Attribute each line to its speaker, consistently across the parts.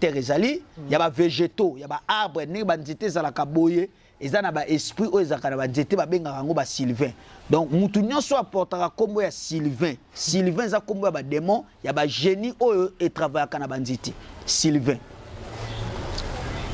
Speaker 1: Terezali, il y a des végétaux, il y a des arbres, il y a des nzete zalaka boye, et ça na ba esprit o ezaka na ba nzete ba benga rango ba Sylvain. Donc mutu nyonso apportera kombo ya Sylvain. Sylvain za kombo ya ba démon, il y a ba génie o et travailler na ba nzete. Sylvain.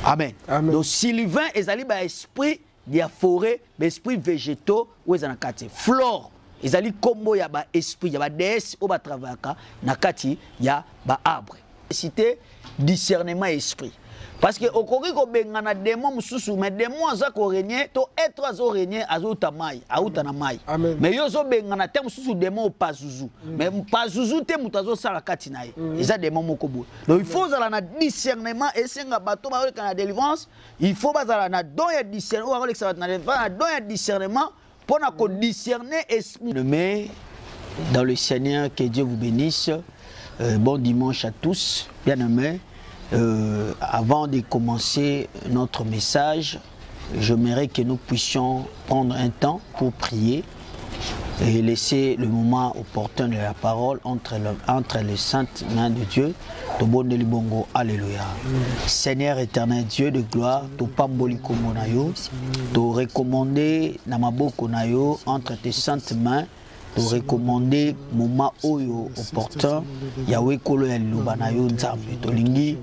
Speaker 1: Amen. Amen. Donc Sylvain ezali ba esprit de la forêt, ba esprit végétaux o ezana kati. Flore ezali kombo ya ba esprit, ya ba déesse o ba travailler na kati ya ba arbre. Cité discernement esprit. Parce que au Corée ko bengana démon mususu mais démon aza ko régner to être azo régner azo tamai auta na mai. Mais yo zo bengana te mususu démon pas zuzu. Mais pas zuzu te mutazo sala kati na ye. Eza démon moko bo. Donc il faut zala na discernement et senga bato ba na délivrance, il faut bazala na don ya discernement, on va na don ya discernement pour na ko discerner esprit. Mais dans le Seigneur, que Dieu vous bénisse. Bon dimanche à tous, bien-aimés. Avant de commencer notre message, j'aimerais que nous puissions prendre un temps pour prier et laisser le moment opportun de la parole entre les saintes mains de Dieu. Alléluia. Seigneur éternel Dieu de gloire, tu pamboli komonayo, tu recommandé namaboko nayo entre tes saintes mains. Pour recommander moment oyo opportun Yahweh kolo ya liloba na yo nzambe tolingi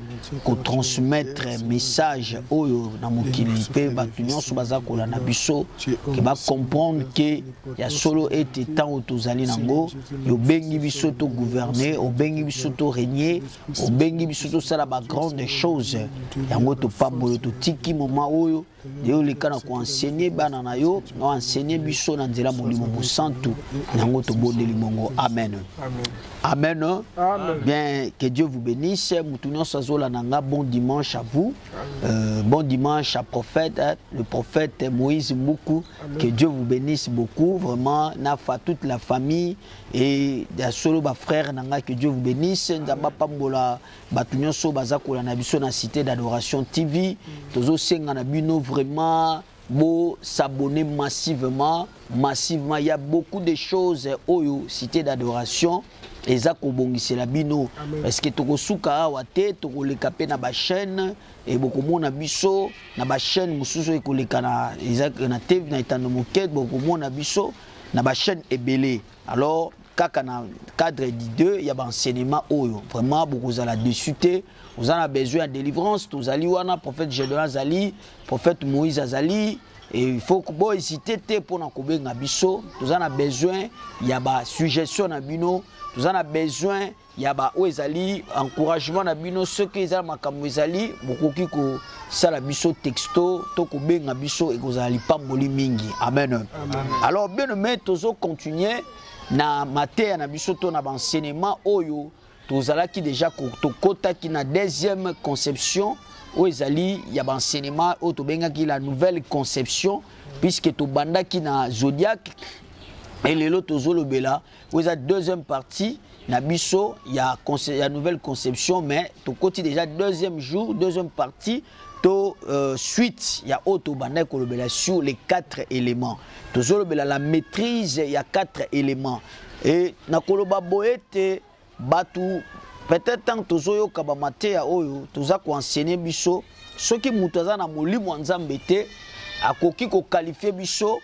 Speaker 1: ko transmettre message oyo na mokili pe batu nyonso baza kola na biso ke ba comprendre que ya solo ete temps tozali nango yo bengi biso to gouverner o bengi biso to régner o bengi biso to sala ba grande chose yango to pambolo to tiki moment oyo yo likana ko enseigner bana na yo no enseigner biso na nzela molimo mosantu nango to bondeli mongo. Amen. Amen. Amen. Bien, que Dieu vous bénisse. Moutounion Sazola Nanga, bon dimanche à vous. Bon dimanche à prophète, le prophète Moïse Moukou. Que Dieu vous bénisse beaucoup. Vraiment, Nafa, toute la famille et la solo ba frère Nanga, que Dieu vous bénisse. Ndamba Pambola, Batounion So Bazako, la Nabiso, la cité d'adoration TV. Tozo Senga Nabino, vraiment. Beau s'abonner massivement. Il y a beaucoup de choses au cité d'adoration. Et ça, c'est la bino. Parce que tu as wate, tu as le capé na ba chaîne et beaucoup de monde biso na ba chaîne mususu et le kana na TV na itano moket beaucoup de monde biso na ba chaîne ebelé. Alors kaka na cadre D2 il y a un enseignement oyo vraiment beaucoup za la dessus vous en avez besoin de délivrance tous ali wana prophète Gédéon Azali prophète Moïse Azali et il faut que vous hésitez pour na kobenga biso tous en avez besoin il y a ba suggestion na bino tous en avez besoin il y a ba oezali encouragement na bino ceux qui za makambo ezali beaucoup ki ko sala biso texto to ko benga biso et kozali pamboli mingi. Amen. Alors bien aimé tozo continuer na matéria na biso to na enseignement oyo tozala ki déjà to kota ki na deuxième conception o ezali ya enseignement o to benga ki la nouvelle conception puisque to banda ki na zodiaque et lelo tozo lobela o za deuxième partie na biso ya nouvelle conception mais to koti déjà deuxième jour deuxième partie to suite ya auto banda ko lobela sur les 4 éléments tozo lobela la maîtrise il y a 4 éléments et na koloba boete batu peut-être tant tozo yo kaba matéria oyo toza ko enseigner biso soki mutaza na molimo nzambe te akoki ko qualifier biso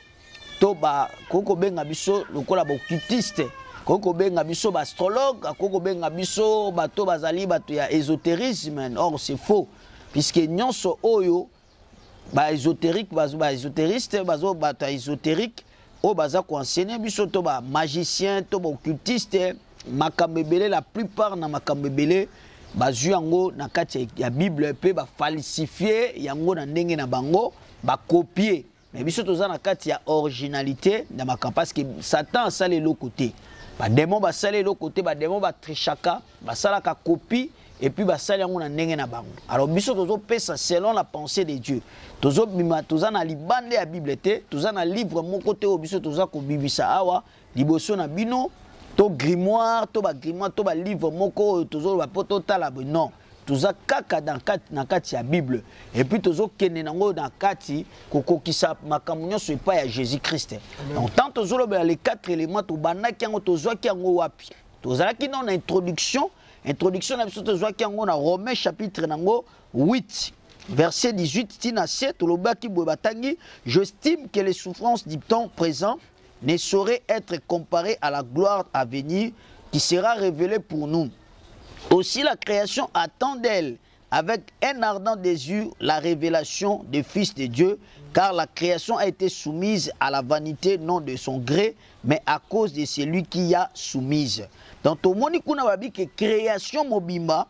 Speaker 1: to ba koko benga biso lokola ba occultiste koko benga biso ba astrologue koko benga biso bato bazali bato ya ésotérisme. Or c'est faux puisque nyonso oyo ba ésotérique ba ésotériste bazo bato ésotérique o baza ko enseigner biso to ba magicien to ba occultiste makambebele la plupart na makambebele bazu yango na kati ya Bible pe ba falsifier yango na ndenge na bango ba copier mais biso toza na kati ya originalité na makamba parce que Satan sale le côté ba démon ba sale le côté ba démon ba trichaka ba sala ka copie et puis ba sale yango na ndenge na bango. Alors biso tozo pesa selon la pensée de Dieu tozo bima toza na libande ya Bible te toza na livre mon côté o biso toza ko bibisa awa liboso na bino to grimoire to ba livre moko tozo ba poto tala non toza kaka na kati ya Bible et puis tozo kene nango na kati kokokisa makambo nyonso epai ya Jésus-Christ. Donc tant tozo lobela les 4 éléments to banaki yango tozo ki yango wapi tozalaki dans l'introduction introduction na biso tozwaki yango na Romains chapitre nango 8 verset 18 tina 7 lobaki boye batangi j'estime que les souffrances du temps présent ne sauraient être comparées à la gloire à venir qui sera révélée pour nous. Aussi la création attend d'elle avec un ardent désir la révélation des fils de Dieu, car la création a été soumise à la vanité non de son gré, mais à cause de celui qui y a soumise. Dans ton moni kuna babi que création mobimba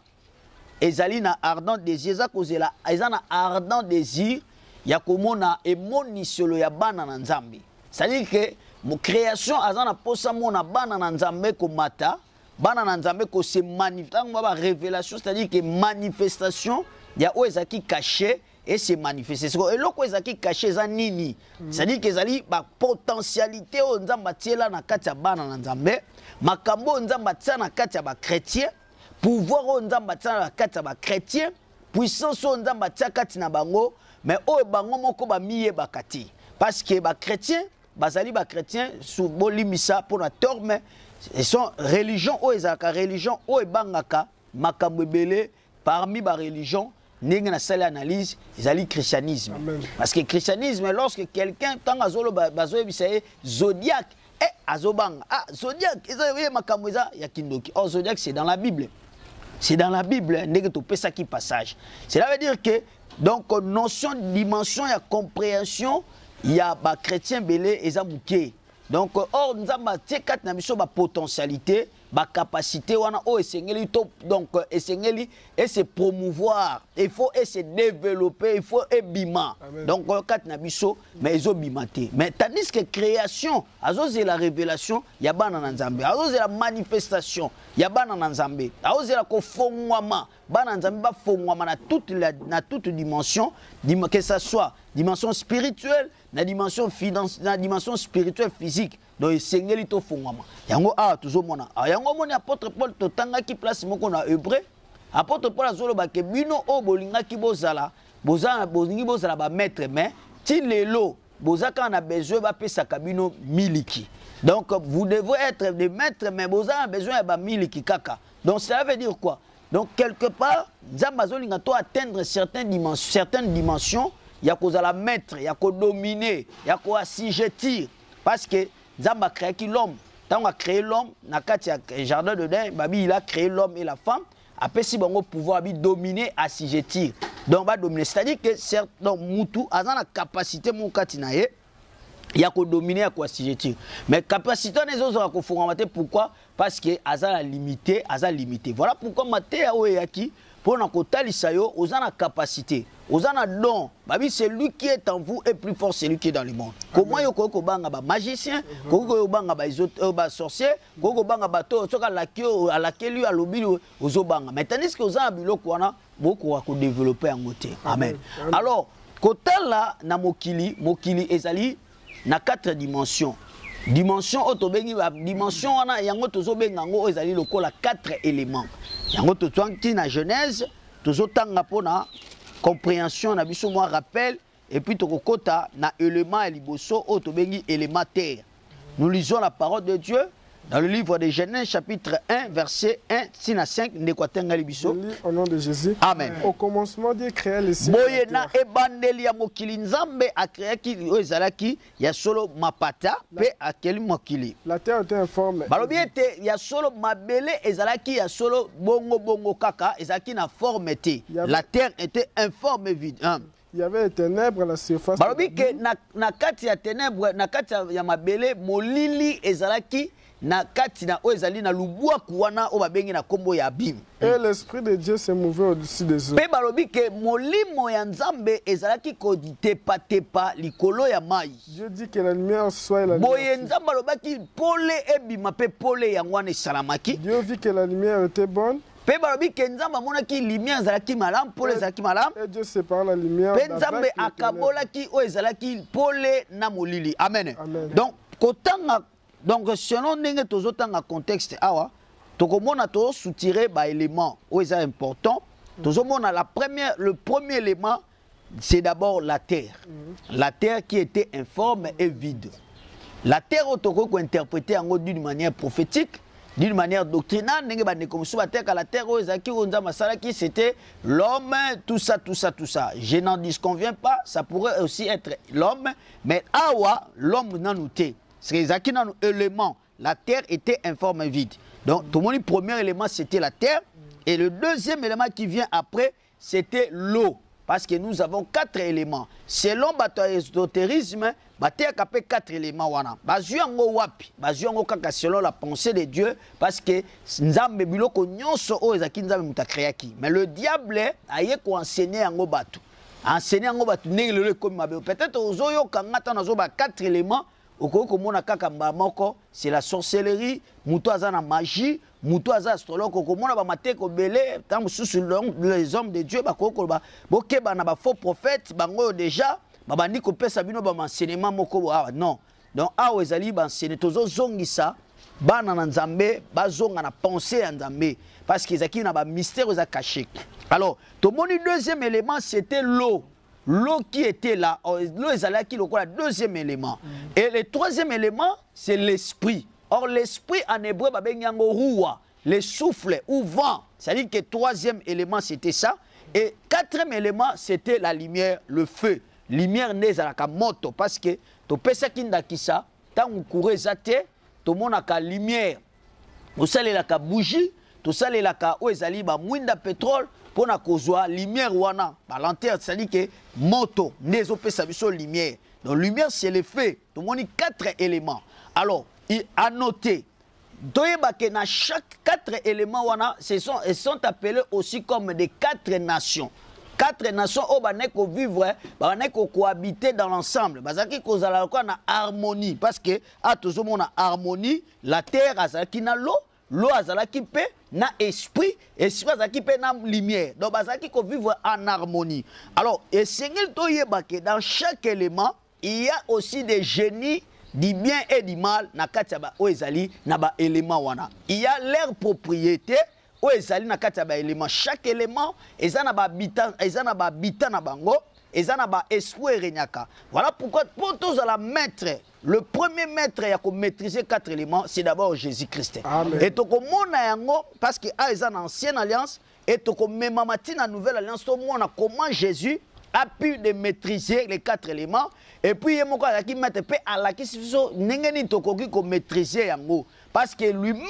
Speaker 1: ezali na ardent désir za kozela ezana ardent désir ya komona emoni solo ya bana na nzambe. C'est-à-dire que mo création azana posa mona bana na nzambe komata bana na nzambe ko se manifeste ba révélation, c'est-à-dire que manifestation ya o ezaki caché et se manifester. Et loko ezaki caché za nini, c'est-à-dire que ezali ba potentialité o nzamba tiela na kati ya bana na nzambe, makambo nzamba tia na kati ya ba chrétien, pouvoir o nzamba tia na kati ya ba chrétien, puissance o nzamba tia kati na bango, mais o bango moko ba miye bakati parce que ba chrétien bazali ba chrétien sous bolimisa pour na tort, mais et son religion o ezaka religion o ebangaka makambo ebele parmi ba religion ndenge na sala analyse ezali christianisme. Amen. Parce que christianisme lorsque quelqu'un tanga zolo bazo bisaye zodiaque azobanga zodiaque ezali makambo eza ya kindoki. Oh zodiaque c'est dans la Bible. C'est dans la Bible ndenge to pesa ki passage. Cela veut dire que donc notion dimension ya compréhension ya ba chrétien belé eza muke. Donc, or, nous avons une potentialité, une capacité, donc, et se promouvoir, il faut se développer, il faut bima. Donc, mais ils ont bimaté. Mais tandis que création, c'est la révélation, il y a banana nzambe. C'est la manifestation, il y a banana nzambe. C'est la kofongwama, banana nzambe ba fongwama na toute dimension, que ce soit dimension spirituelle, na dimension financière, na dimension spirituelle physique. Donc sengeli to fongwama. Yango toujours mona. Yango moni apôtre Paul to tanga ki place moko na hébreu. Apôtre Paul azolo ba ke bino o bolinga ki bozala, bolingi bozala ba maître mais ti lelo bozaka na besoin ba pesa kabino miliki. Donc vous devez être des maîtres mais bozala besoin ba miliki kaka. Donc ça veut dire quoi? Donc quelque part Zamazolinga to atteindre certaines dimensions, il y a cause à la maître, il y a qu'à dominer, il y a qu'à assujettir. Parce que Zamba a créé l'homme. Quand on a créé l'homme, dans le jardin de Dén, il a créé l'homme et la femme. Après, si on pouvoir dominer, assujettir. Donc, on va dominer. C'est-à-dire que certains Moutou, a la capacité, mon katinaye, il y a qu'à dominer, il y a qu'à assujettir. Mais capacité, les autres, il faut remonter. Pourquoi? Parce que Aza limité, limité. Voilà pourquoi Maté a ouéaki. Pour nous kotalisayo, aux a la capacité, aux a don. Babi celui qui est en vous est plus fort celui qui est dans le monde. Comment yoko banga ba magicien, koko banga ba sorcier, koko banga ba to soka à laquelle lui a lobi aux banga. Mais tandis que aux a biloko wana beaucoup à développer en côté. Amen. Alors kotala na mokili ezali na 4 dimensions. Dimension otobengi dimension wana yango tozobenga ngo ezali lokola 4 éléments. Yango totwangi na Genèse tozotanga pona compréhension na biso moi rappel et puis tokokota na élément ya liboso otobengi élément terre. Nous lisons la parole de Dieu dans le livre de Genèse chapitre 1 verset 1 à 5 ndekwatenga libiso.
Speaker 2: Au nom de Jésus.
Speaker 1: Amen.
Speaker 2: Au commencement Dieu créa les cieux.
Speaker 1: Boye na ebandeli ya mokili nzambe akreaki ezalaki ya solo mapata pe akeli mokili.
Speaker 2: La terre était informe.
Speaker 1: Balobi ete ya solo mabele ezalaki ya solo bongo kaka ezalaki na forme te. La terre était informe et vide.
Speaker 2: Il y avait des ténèbres à la surface.
Speaker 1: Balobi ke na kati ya ténèbres na kati ya mabele molili ezalaki na kati na ezali na lubwa kuwana o babengi na kombo ya abim.
Speaker 2: Et l'esprit de Dieu se mouvait au-dessus des eaux.
Speaker 1: Pe balobi ke molimo ya nzambe ezalaki ko tepa likolo ya mai.
Speaker 2: Dieu dit que la lumière soit la lumière.
Speaker 1: Boye nzambe alobaki pole ebima pe pole yangwana salamaki.
Speaker 2: Dieu vit que la lumière était bonne.
Speaker 1: Pe balobi ke nzambe amonaki lumière ezalaki malamu pole ezalaki malamu.
Speaker 2: Et Dieu sépare la lumière.
Speaker 1: Pe nzambe akabolaki o ezalaki pole na molili. Amen. Donc kotanga donc selon ndenge tozotanga contexte awa tokomona to soutirer ba élément où est important tozomona le premier élément c'est d'abord la terre. La terre qui était informe et vide. La terre autoko ko interpréter en d'une manière prophétique d'une manière doctrinale, la terre, c'était l'homme, tout ça. Je n'en disconviens pas, ça pourrait aussi être l'homme, mais awa, l'homme n'a noté. C'est un élément. La terre était informe et vide. Donc, tout le monde, premier élément, c'était la terre. Et le deuxième élément qui vient après, c'était l'eau. Parce que nous avons 4 éléments. Selon l'ésotérisme, il y a 4 éléments. Selon la pensée de Dieu, parce que mais le diable a enseigné en batu. Enseigné en batu. Peut-être aux 4 éléments. C'est la sorcellerie, la magie, astrologue, les hommes de Dieu, faux prophètes, déjà, non. Donc, parce qu'ils ont un mystère caché. Alors, le deuxième élément, c'était l'eau. L'eau qui était là, l'eau est là qui est le deuxième élément. Et le troisième élément, c'est l'esprit. Or, l'esprit en hébreu, le souffle ou vent. C'est-à-dire que le troisième élément, c'était ça. Et quatrième élément, c'était la lumière, le feu. Lumière n'est à la moto. Parce que, tu peux ça qui n'a ça, tant on courait zate, tout le monde a la lumière. Vous savez la bougie, tout ça les la oezali ba mwinda pétrole. Pour la lumière wana, lanterne, c'est-à-dire que moto, n'est pas sa lumière. Donc, lumière, c'est le fait. Tout le monde a 4 éléments. Alors, il a noté, dans chaque 4 éléments, ils sont appelés aussi comme des 4 nations. 4 nations où vivre, cohabiter dans l'ensemble. Ils ont une harmonie. Parce que, à tout le monde a harmonie, la terre a l'eau. L'eau azalaki pe na esprit, esprit azalaki pe na lumière. Donc bazalaki ko vivre en harmonie. Alors, et Seigneur toyebake dans chaque élément, il y a aussi des génies du bien et du mal na kataba oezali na ba élément wana. Il y a leur propriété oezali na kataba élément. Chaque élément ezana ba habitant, ezana ba habitant na bango. Voilà pourquoi pour tous à la maître, le premier maître qui a maîtrisé 4 éléments, c'est d'abord Jésus-Christ. Et tout le monde parce qu'il y a une ancienne alliance, et tout le monde la nouvelle alliance, tout le monde comment Jésus a pu maîtriser les 4 éléments. Et puis il y a qui mettent à la question maîtriser parce que lui-même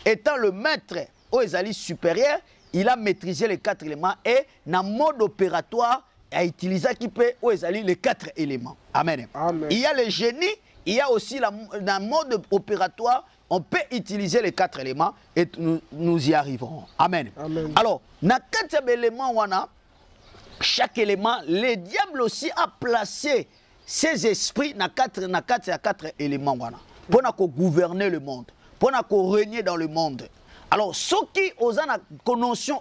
Speaker 1: étant le maître aux alliés supérieurs, il a maîtrisé les 4 éléments et dans le mode opératoire a utilisé qui peut les 4 éléments. Amen. Amen. Il y a le génie, il y a aussi dans le mode opératoire, on peut utiliser les 4 éléments et nous y arriverons. Amen. Amen. Alors, dans 4 éléments, chaque élément, le diable aussi a placé ses esprits dans 4 éléments pour gouverner le monde, pour régner dans le monde. Alors, ceux qui ont la notion,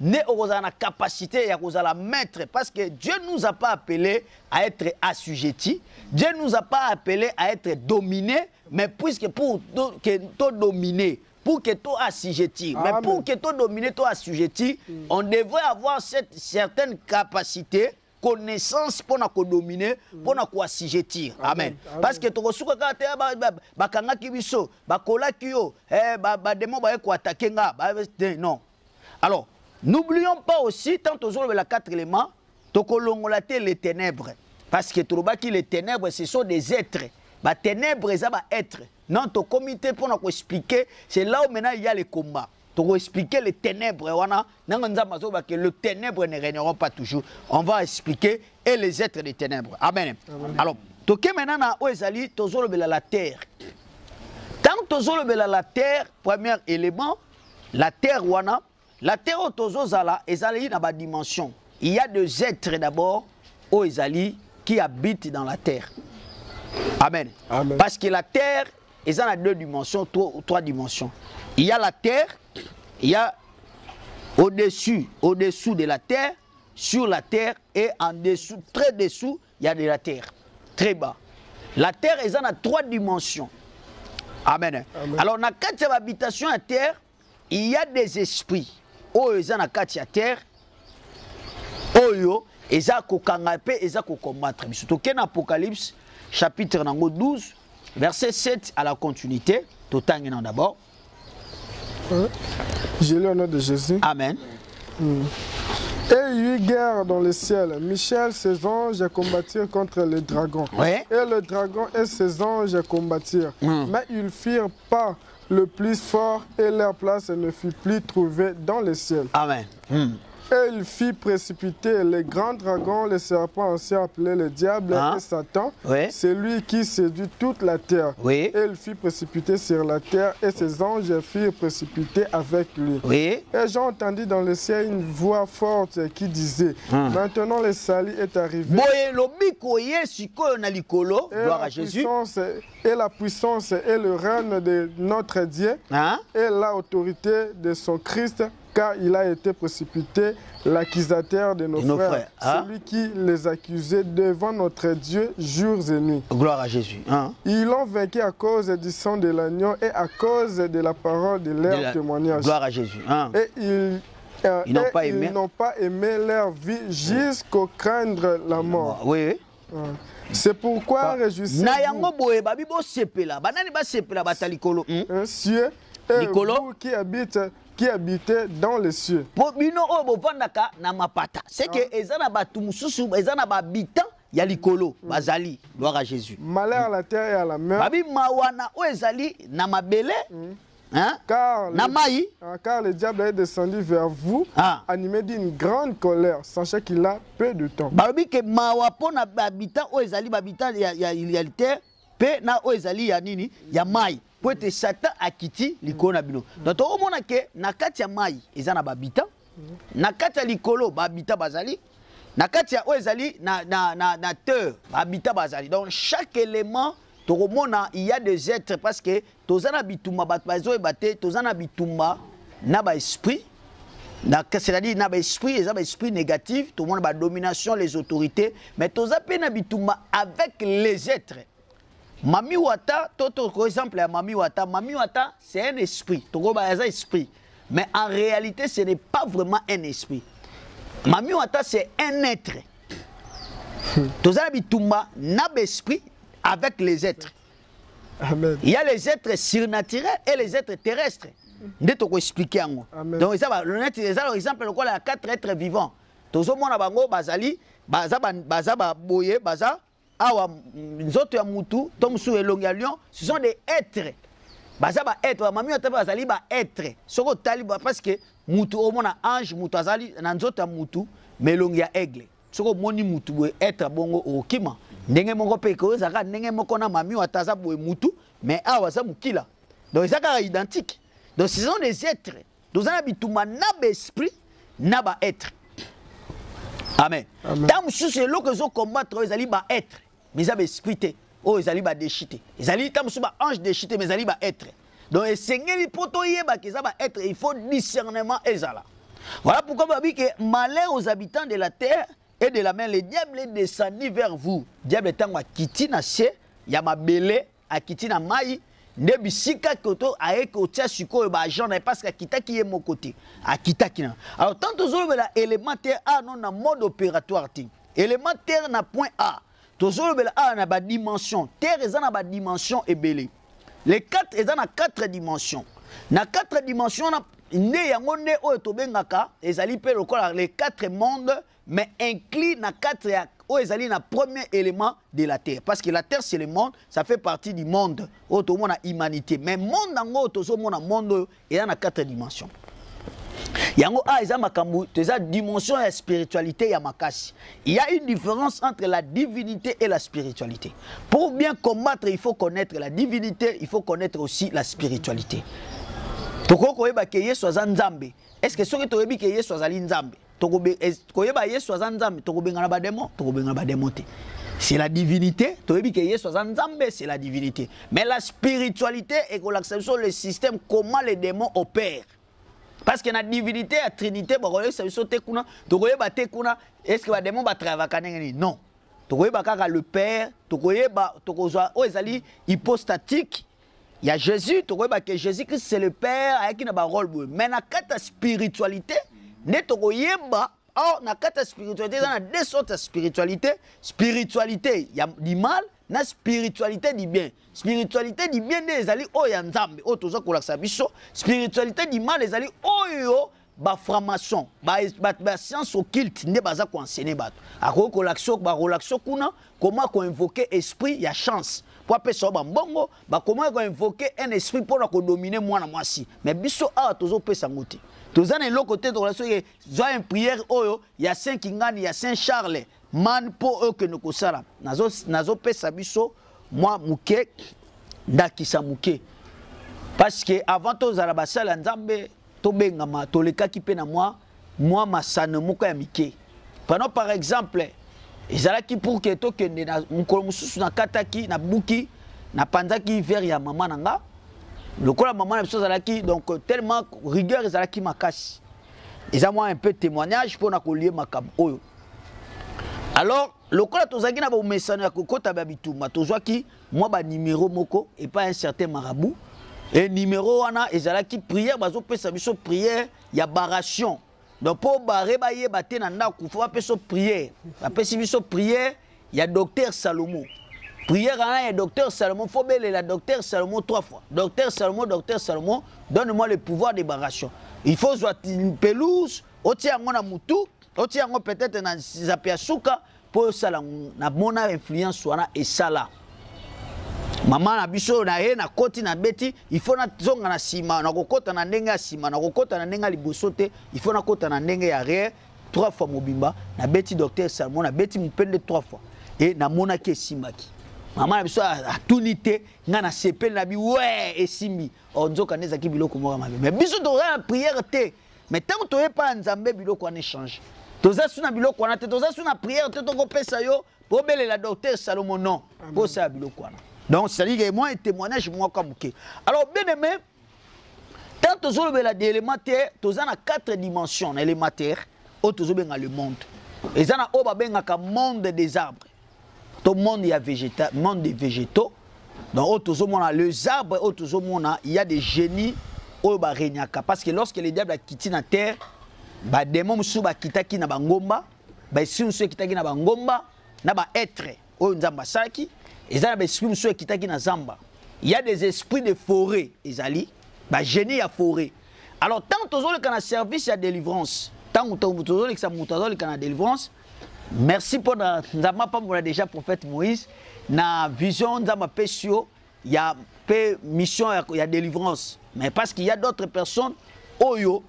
Speaker 1: ne la capacité à la mettre parce que Dieu ne nous a pas appelés à être assujettis. Dieu ne nous a pas appelés à être dominés, mais puisque pour que tu dominer, pour que tu assujetti, mais pour que tu dominer, tu assujetti, on devrait avoir cette certaine capacité, connaissance pour nous dominer, pour nous assujettir. Amen. Parce que tu reçois non. Alors, n'oublions pas aussi, tant aux les 4 éléments, les ténèbres. Parce que les ténèbres, ce sont des êtres. Les ténèbres, c'est des êtres. Non, ton comité pour nous expliquer, c'est là où maintenant il y a les combats. Pour expliquer les ténèbres, que les ténèbres ne régneront pas toujours. On va expliquer et les êtres des ténèbres. Amen. Amen. Alors, maintenant, la terre. Tant la terre, premier élément, la terre, la terre est dans la dimension. Il y a 2 êtres d'abord qui habitent dans la terre. Amen. Amen. Parce que la terre est dans 2 dimensions, 3 dimensions. Il y a la terre, il y a au-dessus de la terre, sur la terre et en dessous, très dessous, il y a de la terre. Très bas. La terre est dans 3 dimensions. Amen. Amen. Alors, dans 4 habitations à terre, il y a des esprits. Oyo eza na kati ya terre oyo eza ko kangape eza ko combattre biso toke na Apocalypse chapitre 12 verset 7 à la continuité totangi na d'abord
Speaker 2: Je lis au nom de Jésus.
Speaker 1: Amen.
Speaker 2: Et il y eut guerre dans le ciel. Michel, ses anges combattirent contre les dragons.
Speaker 1: Oui.
Speaker 2: Et le dragon et ses anges combattirent. Mais ils firent pas le plus fort et leur place ne fut plus trouvée dans le ciel.
Speaker 1: Amen.
Speaker 2: Et il fit précipiter les grands dragons, les serpents anciens appelés le diable et Satan,
Speaker 1: Oui.
Speaker 2: celui qui séduit toute la terre.
Speaker 1: Oui.
Speaker 2: Et il fit précipiter sur la terre et ses anges firent précipiter avec lui.
Speaker 1: Oui.
Speaker 2: Et j'ai entendu dans le ciel une voix forte qui disait, maintenant le salut est arrivé.
Speaker 1: Boye lobi koye sikoyo na likolo, gloire à Jésus.
Speaker 2: Et la puissance et le règne de notre Dieu et l'autorité de son Christ, car il a été précipité, l'accusateur de nos frères, celui qui les accusait devant notre Dieu jours et nuits.
Speaker 1: Gloire à Jésus.
Speaker 2: Ils l'ont vaincu à cause du sang de l'agneau et à cause de la parole de leur témoignage.
Speaker 1: Gloire à Jésus.
Speaker 2: Et ils n'ont pas aimé leur vie jusqu'au craindre la mort.
Speaker 1: Oui.
Speaker 2: C'est pourquoi réjouissez-vous. Cieux et vous qui habitez dans les cieux.
Speaker 1: C'est que ezana batu mususu ezana babitant ya likolo bazali, gloire à Jésus.
Speaker 2: Malheur à la terre et à la mer.
Speaker 1: Babi mawana o ezali na mabele.
Speaker 2: Car le diable est descendu vers vous, animé d'une grande colère, sachez qu'il a peu de temps.
Speaker 1: Babi ke mawa pona babitant o ezali babitant ya terre, pe na o ezali ya nini ya mai. Pour être Satan akiti likolo na bino. Donc au mona ke na kati ya mai ezana babitant, na kati ya likolo babitant bazali, na kati ya o ezali na terre babitant bazali. Donc chaque élément il y a des êtres parce que tozana bituma batbazo ebate tozana bituma na ba esprit, c'est-à-dire na ba esprit, les esprit négatif, tout le monde ba domination les autorités, mais tozape na bituma avec les êtres. Mami Wata, par exemple, Mami Wata c'est un esprit. Togo ba un esprit. Mais en réalité, ce n'est pas vraiment un esprit. Mami Wata, c'est un être. Tozana bituma na ba esprit avec les êtres.
Speaker 2: Amen.
Speaker 1: Il y a les êtres surnaturels et les êtres terrestres. Nde toko expliquer yango. Donc ça va l'exemple le a 4 êtres vivants. Tozo mona bango bazali baza boye baza awa nzoto ya mutu tomsu elongi ya lion, ce sont des êtres. Baza ba être mami otaba bazali ba être. Soko tali parce que mutu o mona ange mutu azali na nzoto ya mutu melongi ya aigle. Soko moni mutu boye être bongo okima. Ndenge moko pe ko zaka ndenge moko na mami wataza boye mutu mais awa za mukila. Donc zaka identique. Donc ce sont des êtres. Donc ça bituma na ba esprit na ba être. Amen. Tam sous c'est lo que zo combattre les ali ba être. Mais ça ba esprit te. Oh les ali ba déchité. Les ali tam sous ba ange déchité mais ali ba être. Donc seigneur poto yeba que ça ba être, il faut discernement ezala. Voilà pourquoi babi que malheur aux habitants de la terre et de la mer, le diable est descendu vers vous. Le diable est en kiti na se, ya mabele, a kiti na mai, ne bisika koto a eko tia suko ba agent parce que kita qui est mon côté, a kita kina. Alors tant toujours la élémentaire A non na mode opératoire ting. Élémentaire na point A. Toujours la A na ba dimension, terre est na ba dimension et belé. Les 4 est na 4 dimensions. Na 4 dimensions na ne yango ne o tobengaka ezali pe lokola les 4 mondes mais inclus na 4 ya o ezali na premier élément de la terre parce que la terre c'est le monde, ça fait partie du monde o to mona humanité mais monde ngo to so mona monde et na 4 dimensions. Yango a eza makambu teza dimension ya spiritualité ya makasi. Il y a une différence entre la divinité et la spiritualité. Pour bien combattre, il faut connaître la divinité, il faut connaître aussi la spiritualité. Toko koyeba ke Yesu aza nzambe. Est-ce que soki toyebi ke Yesu azali nzambe? Toko koyeba Yesu aza nzambe, toko bengana ba démon, toko bengana ba démon te. C'est la divinité. Toyebi ke Yesu aza nzambe, c'est la divinité. Mais la spiritualité est sur le système comment les démons opèrent. Parce que la divinité, la trinité, est-ce que les démons va travailler? Non. Le Père, hypostatique. Il y a Jésus, que Jésus-Christ c'est le Père avec qui n'a pas rôle. Mais dans la spiritualité, na spiritualité, il y a deux sortes de spiritualité. Spiritualité, il y a du mal, na spiritualité du bien. Spiritualité du bien les ali oya nzambe o tozo kolaksa biso. Spiritualité du mal les ali oyo ba franc-maçon, ba science occulte ne baza ko enseigner bato. Ako kolakso ba relaxo kuna comment ko invoquer esprit ya chance. Pour appeler ça mbongo, ba comment ko invoquer un esprit pour ko dominer mwana mwasi. Mais biso a tozo pesa ngoti. Toza na l'autre côté de relation que soit une prière oyo ya Saint Kingani ya Saint Charles man po eux que nous kosala. Nazo pesa biso moi muke ndakisa muke. Parce que avant tozala basala nzambe to bengama to leka ki pe na moi masane moko ya mike. Prenons par exemple ezalaki pour que to kende na mukolo mususu na kataki na buki na panzaki vers ya mama nanga. Le coup la maman na biso ezalaki donc tellement rigueur ezalaki makasi. Eza moi un peu témoignage pour na kolie makam oyo. Alors le coup la tozaki na ba mesano ya kokota ba bituma tozwaki moi ba numéro moko et pas un certain marabout. Et numéro wana ezalaki prière bazo pesa biso prière ya baration. Donc pour barrer ba ye baté na ndako faut pesa prière. Ba pesa biso prière ya docteur Salomon. Prière à un docteur Salomon, faut bêler la docteur Salomon 3 fois. Docteur Salomon, donne-moi le pouvoir de baration. Il faut soit une pelouse, au tient mon moutou, au tient peut-être dans Zapiasuka pour ça na mona influence soit et ça là. Maman na biso na ye na koti na beti, il faut na zonga na sima, na kokota na ndenga sima, na kokota na ndenga libosote, il faut na kota na ndenga ya arrière 3 fois mobimba, na beti docteur Salomon, na beti mpende 3 fois. Et na mona ke simaki. Maman na biso a tunité nga na sepel na bi ouais esimbi onzoka neza ki biloko moko mabe mais biso to la prière te mais tant to pas nzambe biloko na échange toza suna biloko na te toza suna prière te to ko pesa yo po bele la docteur Salomon non po ça biloko na donc ça dit que moi un témoignage moi comme que alors bien aimé tant tozo le la élémentaire toza na 4 dimensions élémentaires au tozo benga le monde et ça na oba benga ka monde des arbres. Tout le monde est monde des végétaux. Donc, les arbres, il y a des génies au Barenyaka. Parce que lorsque les diables ont quitté la terre, les démons sont quittés na bangomba, les esprits sont quittés na bangomba, na ba être, au nzamba saki, et ça les esprits sont quittés na zamba. Il y a des esprits de forêt, ezali, ba génie à forêt. Alors, tant que vous avez un service à délivrance, tant que vous avez un délivrance, merci pour nzamba pa mona déjà prophète Moïse na vision nzamba pesio il y a mission il y a délivrance mais parce qu'il y a d'autres personnes oyo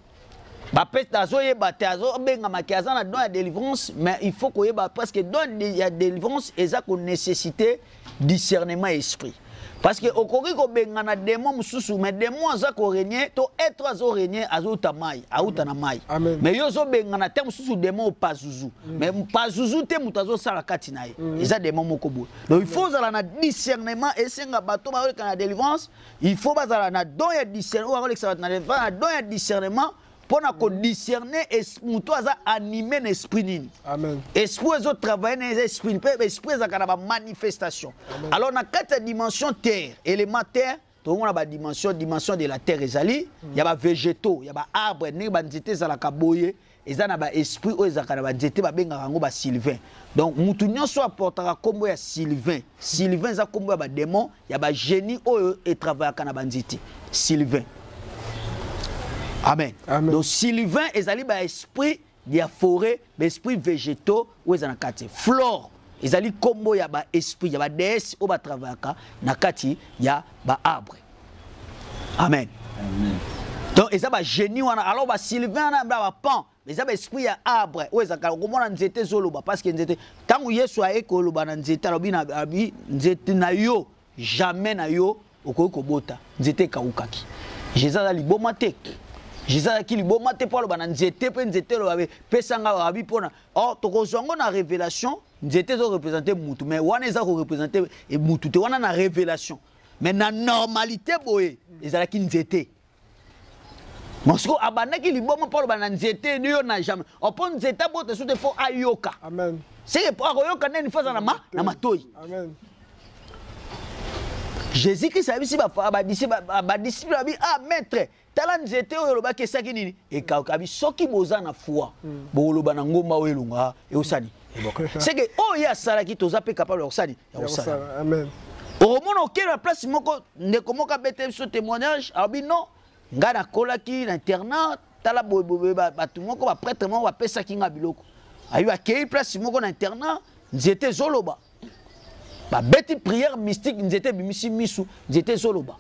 Speaker 1: ba petazo ye batazo benga makiaza na don ya délivrance mais il faut que parce que don il y a délivrance eza ko nécessité discernement esprit parce que okori ko benga na démon mususu mais démon aza ko régner to être azo régner azuta mai auta na mai mais yo zo benga na tem mususu démon pazuzu mais pazuzu te mutazo sala kati na ye eza démon moko bo donc il faut zala na discernement et senga bato ba na délivrance il faut bazala na don ya discernement ba ko na don ya discernement pour discerner muto aza animé l'esprit nini. Amen. Esprit ezo travailler dans l'esprit, esprit za kana ba manifestation. Alors na 4 dimensions terre, élément terre, tout on a ba dimension de la terre ezali, il y a ba végétaux, il y a ba arbre, ne ba nzete za la kaboye, eza na ba esprit o eza kana ba nzete ba benga rango ba sylvain. Donc mutu nyonso apportera kombo ya sylvain. Sylvain za kombo ya ba démon, il y a ba génie o e travailler kana ba nzete. Sylvain. Amen. Amen. Donc Sylvain ezali ba esprit de la forêt, ba esprit végétaux ou ezana kati. Flore ezali kombo ya ba esprit ya ba déesse o ba travaillaka na kati ya ba arbre. Amen. Amen. Donc ezali ba génie wana alors ba Sylvain na ba pan, ezali ba esprit ya arbre ou ezaka komona nzete zoloba parce que nzete tangu Yesu a ekoloba na nzete alobi na abi nzete na yo jamais na yo okoki kobota nzete kaukaki. Jésus a liboma te. Jésus qui li boma te polo bana nzete pe nzete lo babe pesanga babi pona oh tokozongo na révélation nzete zo représenter mutu mais wana eza ko représenter et mutu te wana na révélation mais na normalité boye ezala ki nzete Mosko abana ki li boma polo bana nzete ni yo na jamais opon nzete bote sute fo ayoka amen c'est pour ayoka neni faza na matoi amen Jésus Christ a dit si ba disciple abi ah maître tala nzete oyo lobaki esaki nini ekauka bi soki boza na foi boloba na ngomba oyo elunga e osani C'est que oh ya sala qui toza pe capable de sali.
Speaker 2: Amen.
Speaker 1: Au moment où la place moko ne comment ka bete ce témoignage, abi non, ngana kolaki l'internat, tala batu moko ba prêtre moko ba pesa kinga biloko. Ayu akei place moko na internat, nzete zoloba. Ba beti prière mystique nzete bimisi misu, nzete zoloba.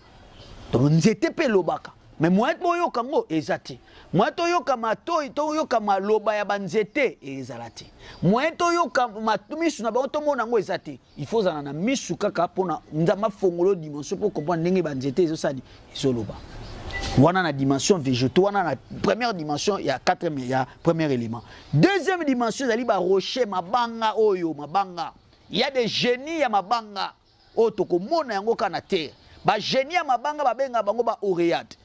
Speaker 1: Donc nzete pe lobaka. Mais moi to yo kango ezati. Moi to yo kama to yo kama loba ya banzete ezalati. Moi to yo kama misu na ba to mona ngo ezati. Il faut zana na misu kaka pona nzama fongolo dimension pour comprendre ndenge banzete ezosadi ezoloba. Wana na dimension végétaux, wana na première dimension il y a premier élément. Deuxième dimension zali ba rocher mabanga oyo mabanga. Il y a des génies ya mabanga o toko mona yango kana terre. Ba génie ya mabanga ba benga bango ba oréade.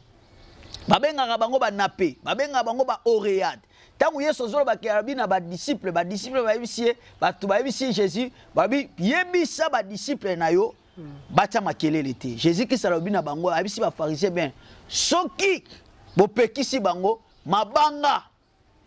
Speaker 1: Babenga bango ba napé, babenga bango ba oréade. Tangu Yesu zolo ba kerabina ba disciple ba yebisie, ba tu ba yebisie Jésus, ba bi yebisa ba disciple na yo, batia makelele te. Jésus ki salobina bango, abisi ba pharisien ben. Soki bo pekisi bango, mabanga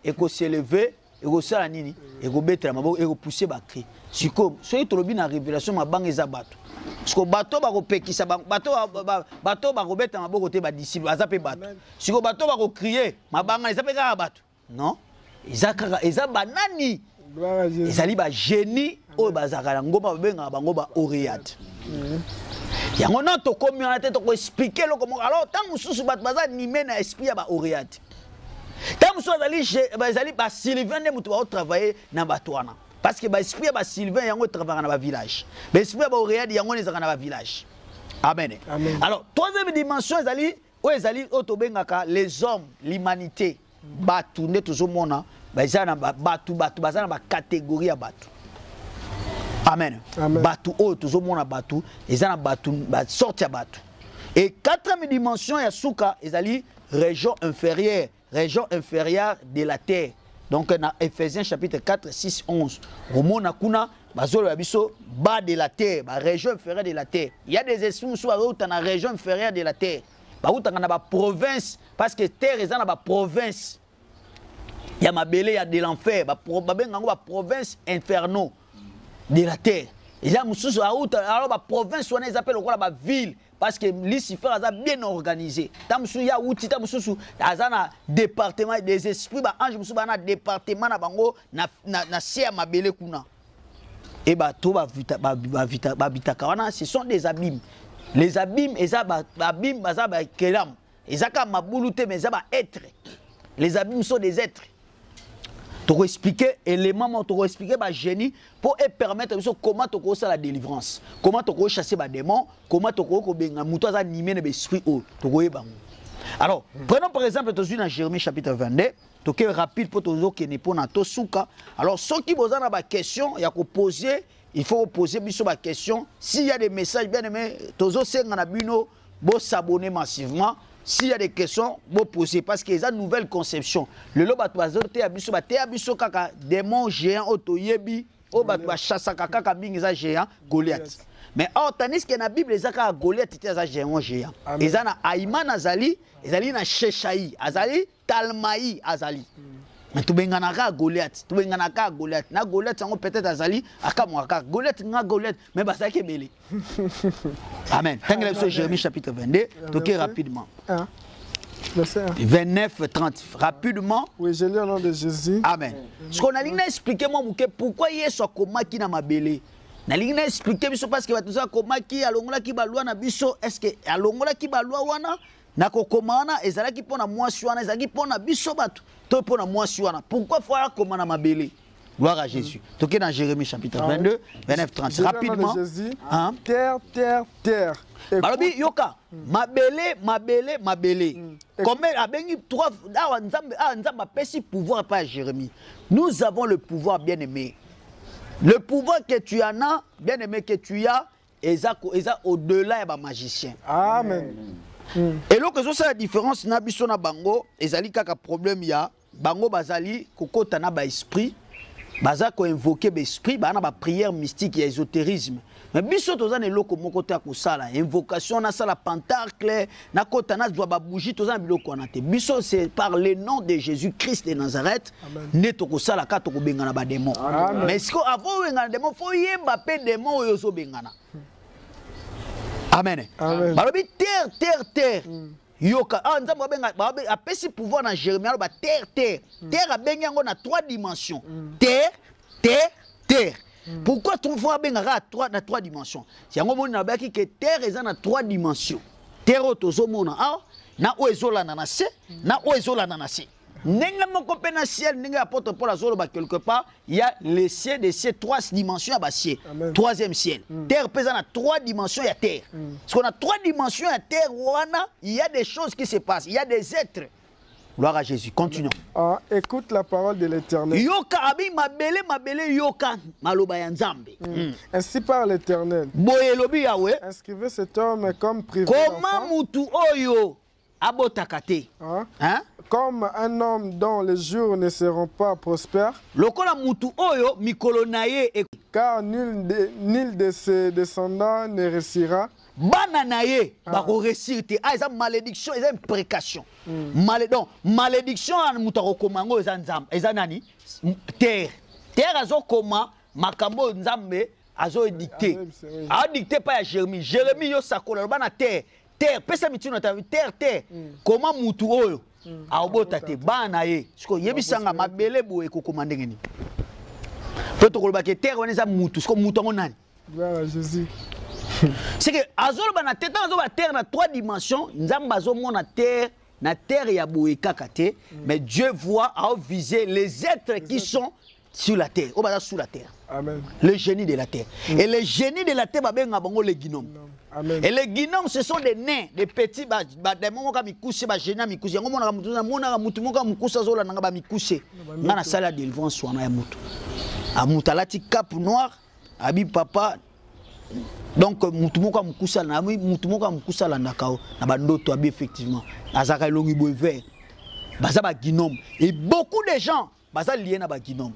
Speaker 1: eko s'élever, eko sala nini, eko betela maboko, eko pousser ba cri. Siko, soki tolobi na révélation mabanga eza bato. Parce que bateau va repékisa bateau va remettre ma bokote ba disciple azape bateau. Si ko bateau va crier ma banga ezape ka bateau. Non, eza banani. Ezali ba génie o bazaka ngoma benga bango ba oréade. Yango na to komi na tête ko expliquer lo comment alors tant mususu bat baza nimé na esprit ya ba oréade. Tant mususu ezali ba Sylvain de mutu ba travailler na batwana. Parce que l'esprit de Sylvain yango travaille dans le village. L'esprit de Auréade yango les dans le village. Amen. Alors, troisième dimension ezali otobengaka les hommes, l'humanité. Batu ne toujours mona, bazana batu bazana ba catégorie ya batu. Amen. Batu o toujours mona batu, ezana batu ba sorti ya batu. Et quatrième dimension ya suka ezali région inférieure de la terre. Donc, dans Ephésiens chapitre 4, 6, 11, Romona Kuna, Bazolo Abisso, bas de la terre, la région inférieure de la terre. Il y a des esprits qui sont dans la région inférieure de la terre. Dans la province, parce que terre est dans la province. Il y a ma belé, il y a de l'enfer, la province infernale de la terre. Il y a la province, on appelle la ville. Parce que Lucifer a bien organisé. Tamsu ya outi tamsusu azana département des esprits ba ange musu ba na département na bango na sia mabele kuna. Et ba to ba vita kawana ce sont des abîmes. Les abîmes eza ba abîmes baza ba kelam. Ezaka mabulute mais eza ba être. Les abîmes sont des êtres. Tu expliquer éléments, tu expliquer ba génie pour permettre comment tu faire la délivrance, comment tu chasser les démons, comment tu peux animer les esprits. Alors, prenons par exemple dans Jérémie chapitre 22, tu es rapide pour tous qui n'est pas dans ton souka. Alors, ceux qui posent des questions, il y a que poser, il faut poser des questions. S'il y a des messages bien aimés, tous ceux qui ont s'abonner massivement. S'il y a des questions, vous posez parce qu'il y a une nouvelle conception. Le loba toiseau te abiso kaka démon géant otoyebi o batwa chassa kaka bingiza géant Goliath. Mais or tandis que na Bible ezaka Goliath était za géant. Ezana Aïman azali, ezali na Sheshai, azali Talmai azali. Mais tu benganaka Goliath, na Goliath sango peut-être azali akamwaka Goliath nga Goliath mais basaki belé. Amen. Tangela sur Jérémie chapitre 22, toquez rapidement. 29 30 rapidement.
Speaker 2: Oui, je lis au nom de Jésus.
Speaker 1: Amen. Ce qu'on a dit expliquer moi pourquoi Yesu akomaki na mabele. Na linga expliquer biso parce que batuza komaki alongola ki balwa na biso est-ce que alongola ki balwa wana na kokomana ezalaki pona mwasi wana ezalaki pona biso batu to pona mwasi wana pourquoi faut komana mabele. Gloire à Jésus. Toquez dans Jérémie chapitre 22, 29, 30. Rapidement.
Speaker 2: Hein? Terre.
Speaker 1: Balobi yoka, mabele. Comme abengi trois nzamba pesi pouvoir pas Jérémie. Nous avons le pouvoir bien-aimé. Le pouvoir que tu en as, bien-aimé que tu as, est au-delà des magiciens.
Speaker 2: Amen.
Speaker 1: Et là que c'est la différence na biso na bango, ezali kaka problème ya bango bazali kokota na ba esprit. baza ko invoquer l'esprit, ba na ba prière mystique et ésotérisme. Mais biso tozana eloko moko te akosala, invocation na sala pentacle, na kota na zwa ba bougie tozana biloko na te. Biso c'est par le nom de Jésus-Christ de Nazareth, ne tokosala ka tokobengana ba démon. Mais ce que avant bengana démon faut yemba pe démon oyo zo bengana. Amen. Balobi terre. Yoka, nzambe benga apesi pouvoir na Jérémie ba terre. Terre abenga ngo na 3 dimensions. Terre. Pourquoi tu vois benga na 3 dimensions? Si yango moni na baki que terre eza na 3 dimensions. Terre otozomona na o ezola na se, na o ezola na se. Nenga moko pe na ciel, nenga apôtre Paul azolo ba quelque part, il y a les cieux de ces 3 dimensions à bassier. 3e ciel. Terre pesa na 3 dimensions ya terre. Parce qu'on a 3 dimensions ya terre, il y a des choses qui se passent, il y a des êtres. Gloire à Jésus. Continuons.
Speaker 2: Écoute la parole de l'Éternel.
Speaker 1: Yoka abi mabele yoka maloba ya Nzambe.
Speaker 2: Ainsi par l'Éternel.
Speaker 1: Boye lobi yawe.
Speaker 2: Inscrivez cet homme comme privé.
Speaker 1: Comment mutu oyo abotakate?
Speaker 2: Comme un homme dont les jours ne seront pas prospères.
Speaker 1: Lokola mutu oyo mikolo na ye.
Speaker 2: Car nul de ses descendants ne réussira.
Speaker 1: Bana na ye bako réussir te. Eza malédiction, eza imprécation. Malédiction an mutako komango eza Nzambe. Eza nani? Terre azo koma makambo Nzambe azo dicté. A dicté pas ya Jérémie. Jérémie yo sakola bana terre. Pesa mitino ta terre. Comment mutu oyo? Aobota te bana ye. Siko yebisanga mabele boye ko komande ngeni. Poto koloba ke terre wana eza mutu. Siko mutu ngo nani?
Speaker 2: Gloire à Jésus.
Speaker 1: C'est que azolo bana tete azo ba terre na 3 dimensions, Nzamba azo mona terre na terre ya boye kakate, mais Dieu voit à viser les êtres qui sont sur la terre. Au bas sous la terre.
Speaker 2: Amen.
Speaker 1: Le génie de la terre. Et les génies de la terre ba benga bango les ginomes.
Speaker 2: Amen.
Speaker 1: Et les ginomes ce sont des nains, des petits des moments comme mikusse ba génie mikusse. Yango mona mutuna mona mutu moka mukusa zola nanga ba mikusse. Ngana sala délivrance wana ya mutu. A mutalati cap noir, abi papa. Donc mutumoka mukusa na mutumoka mukusa la nakao na bandoto abi effectivement azaka longi boy vert baza ba ginome et beaucoup de gens baza lié na ba ginome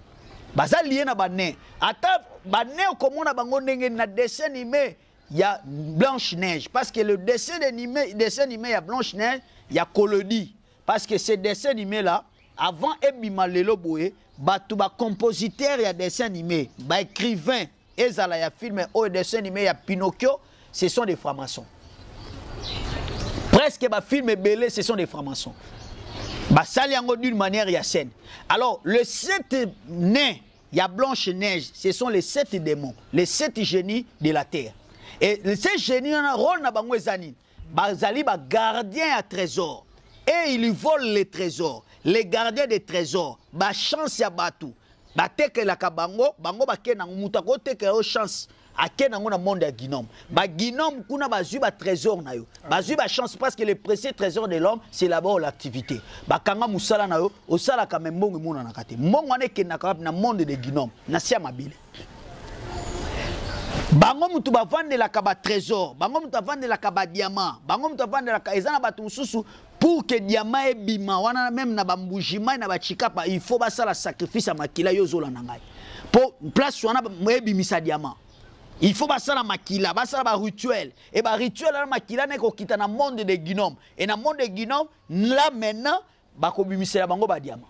Speaker 1: baza lié na ba nain ata ba nain komona bango ndenge na dessin animé ya Blanche Neige parce que le dessin animé ya Blanche Neige ya Colody parce que ces dessins animés là avant ebima lelo boye batu ba compositeur ya dessin animé ba écrivain ezala ya film ou dessin animé ya Pinocchio, ce sont des francs-maçons. Presque ba film belé, ce sont des francs-maçons. Ba saliango d'une manière ya scène. Alors le 7 nains, ya Blanche Neige, ce sont les 7 démons, les 7 génies de la terre. Et ces génies ont un rôle na bango ezani. Bazali ba gardien à trésor. Et ils volent les trésors. Les gardiens des trésors, ba chance ya batu. Bateke la kabango, bango bakena mutako teke o chance. Akena ngona monde ya ginome. Ba ginome kuna bazu ba trésor na yo. Bazu ba chance parce que le précieux trésor de l'homme c'est d'abord l'activité. Ba kanga musala na yo, osala ka membongo mona na kate. Mbongo ane kena ka na monde de ginome. Na sia mabile. Bango mutu ba vendre la kaba trésor, bango mutu ba vendre la kaba diamant, bango mutu ba vendre la ezana batu mususu pour que diamant ebima wana même na bambujima na ba chikapa il faut basala sacrifice à makila yozola na ngai. Pour place wana ebimisa diamant. Il faut basala makila, basala ba rituel et ba rituel na makila ne ko kita na monde de gnome et na monde de gnome là maintenant ba ko bimisa bango ba diamant.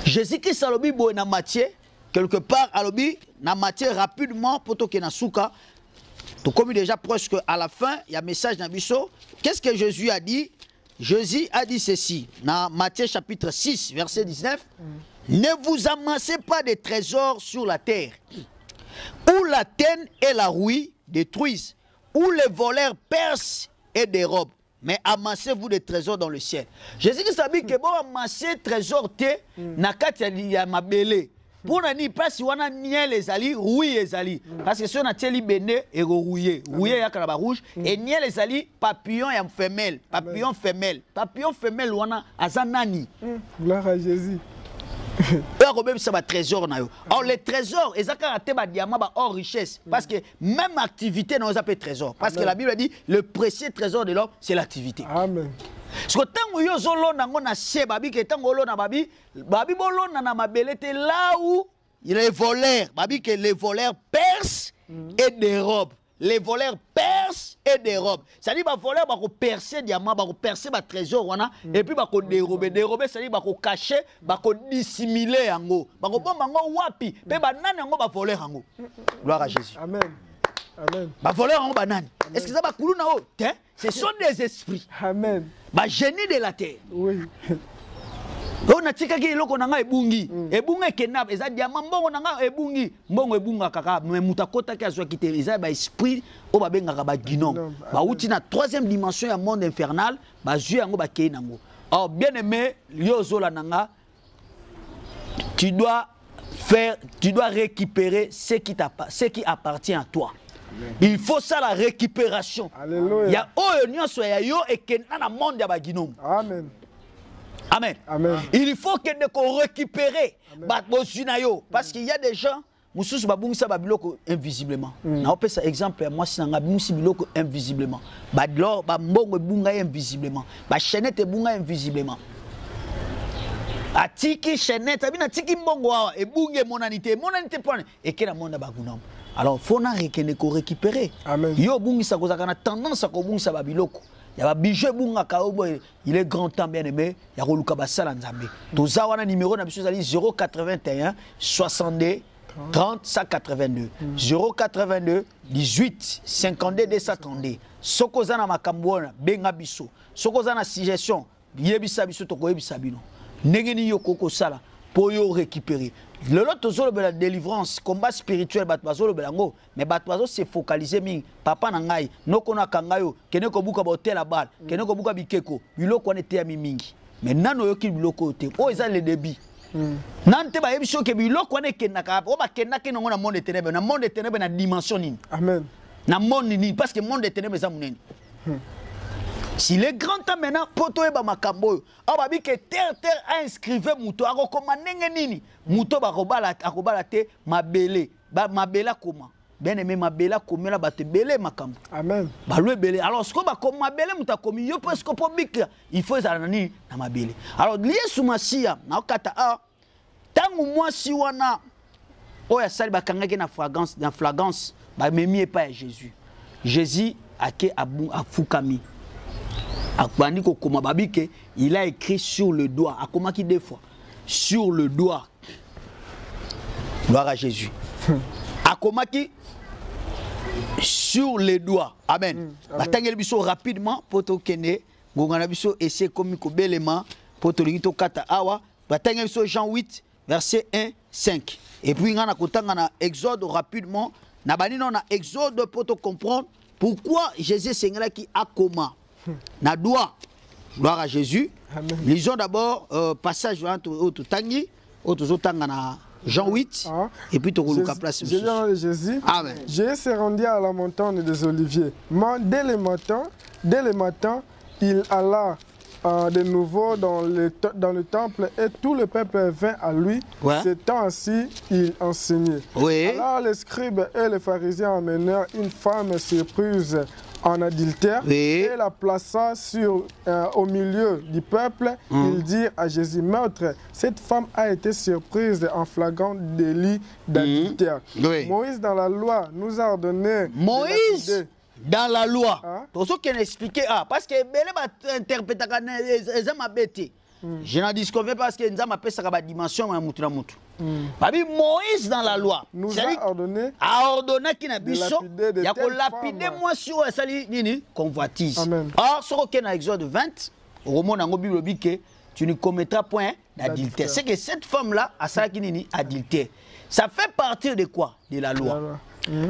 Speaker 1: Jésus Christ alobi bo na Matthieu quelque part alobi na Matthieu rapidement poto ke na suka to comme déjà presque à la fin il y a message na biso. Qu'est-ce que Jésus a dit? Jésus a dit ceci dans Matthieu chapitre 6 verset 19. Ne vous amassez pas de trésors sur la terre où la teigne et la rouille détruisent, où les voleurs percent et dérobent, mais amassez-vous des trésors dans le ciel. Jésus Christ a dit que bon amasser trésor te na kati ya mabele. Pour nani place wana niel ezali rouille ezali parce que si on a teli bene et rouillé ya kalaba rouge et niel ezali papillon ya femelle papillon femelle wana azanani.
Speaker 2: Gloire à Jésus.
Speaker 1: Ça va trésor na yo. Or les trésors ezaka raté ba diamant ba or richesse parce que même activité nous appelle trésor parce que la Bible dit le précieux trésor de l'homme c'est l'activité.
Speaker 2: Amen.
Speaker 1: Parce que tant yo zolona ngo na se babi que tant olona babi bolona na mabelete là où les voleurs babi que les voleurs percent et dérobent. Les voleurs percent et dérobent. C'est-à-dire que les voleurs vont percer diamant, vont percer le trésor et puis vont dérober. Dérober, c'est-à-dire qu'ils vont cacher, vont dissimuler. Ils vont wapi. Puis ils vont voler. Gloire à Jésus.
Speaker 2: Amen. Amen.
Speaker 1: Ils vont voler. Est-ce que ça va couler dans l'eau? Ce sont des esprits.
Speaker 2: Amen.
Speaker 1: Les génies de la terre.
Speaker 2: Oui.
Speaker 1: On a tika ki loko nanga ebungi ebunga kenab eza diamant mbongo nanga ebungi mbongo ebunga kaka mais mutakota ki azwa kite eza ba esprit o ba benga ba ginom ba uti na troisième dimension ya monde infernal ba zui yango ba kei nango. Alors bien aimé yozola nanga tu dois récupérer ce qui appartient à toi. Il faut ça la récupération.
Speaker 2: Alléluia.
Speaker 1: Ya oyo nyonso ya yo ekena na monde ya ba ginom.
Speaker 2: Amen.
Speaker 1: Amen.
Speaker 2: Amen.
Speaker 1: Il faut que nous récupérions parce qu'il y a des gens qui sont invisiblement. On peut ça exemple moi si biloko invisiblement. Badlor ba mbongo bunga invisiblement. Ba chaînette bunga invisiblement. Atiki chaînette abina tiki mbongo e bunga monanité point et que la monde ba gunam. Alors faut na récupérer.
Speaker 2: Amen.
Speaker 1: Yo bungi sa kozaka na tendance à ko bunga ba biloko. Il y a un budget il est grand temps bien aimé. Il y a Roluka Bassala Nzambe. Tout ça, on a un numéro 081 62 30 182. 082 18 52 232. Sokozana Makambouana, Benga Bisso. Sokozana suggestion, Yebisa Bisso Toko Yebisa Bino. Negeni Yoko Sala, pour y récupérer. Le lot de la délivrance, combat spirituel, mais Batwazo s'est focalisé. Papa Nangai, no kona kangayo, kene ko buka bote la balle, kene ko buka bikeko, biloko on était ami mingi. Mais nano yoki biloko te. Oh, ils ont le débit. Nante ba yebisho ke biloko on est kenaka, o ba kenaka no na monde de ténèbres, na monde de ténèbres na dimension ni.
Speaker 2: Amen.
Speaker 1: Na monde ni parce que monde de ténèbres za munene. Si les grands temps maintenant, poto eba makambo, ababi que terre a inscrivé muto, akokoma nenge nini, muto bakobala te mabele, mabela koma. Bien aimé mabela komela bate belé makambo.
Speaker 2: Amen.
Speaker 1: Balwe belé. Alors ce qu'on va comme mabele muta komi yo parce que pour bik il faut ça nani na mabele. Alors lié sumasia na okata tangu mwasi wana oya sali bakangaki na flagrance ba memi pas Jésus. Jésus ake abu afukami. Il a écrit sur le doigt. Akomaki deux fois. Sur le doigt. Gloire à Jésus. Akomaki sur les doigts. Amen. Batangel biso rapidement pour to kene. Ngongana biso essayer comme ko belema pour to lingito kata awa. Batangel biso Jean 8 verset 1 5. Et puis ngana kotanga na Exode rapidement. Na bani non na Exode pour te comprendre pourquoi Jésus sengela qui akoma. Na doigt. Gloire à Jésus. Amen. Lisons d'abord passage au Tangi, au na Jean 8, et puis tu roules place.
Speaker 2: Jésus. Amen. Jésus s'est rendu à la montagne des Oliviers. Dès le matin, il alla de nouveau dans le temple et tout le peuple vint à lui. Ouais. S'étant assis, il enseignait. Oui. Alors les scribes et les pharisiens amenèrent une femme surprise en adultère, oui. Et la plaça au milieu du peuple. Il dit à Jésus, Maître, cette femme a été surprise en flagrant délit d'adultère. Oui. Moïse dans la loi nous a ordonné.
Speaker 1: Moïse dans la loi. Pour ceux qui ont expliqué, parce que Bélé va interpréter les hommes bêtés. Je n'en disconviens pas parce que nous avons une dimension à Moutra Moutou. Moïse dans la loi
Speaker 2: nous a ordonné
Speaker 1: qu'il n'a biso il y a qu'on lapider moi sur sali nini convoitise. Or ce qu'on a Exode 20 au roman dans la Bible dit que tu ne commettras point d'adultère. C'est que cette femme là a ça qui nini adultère. Ça fait partie de quoi? De la loi.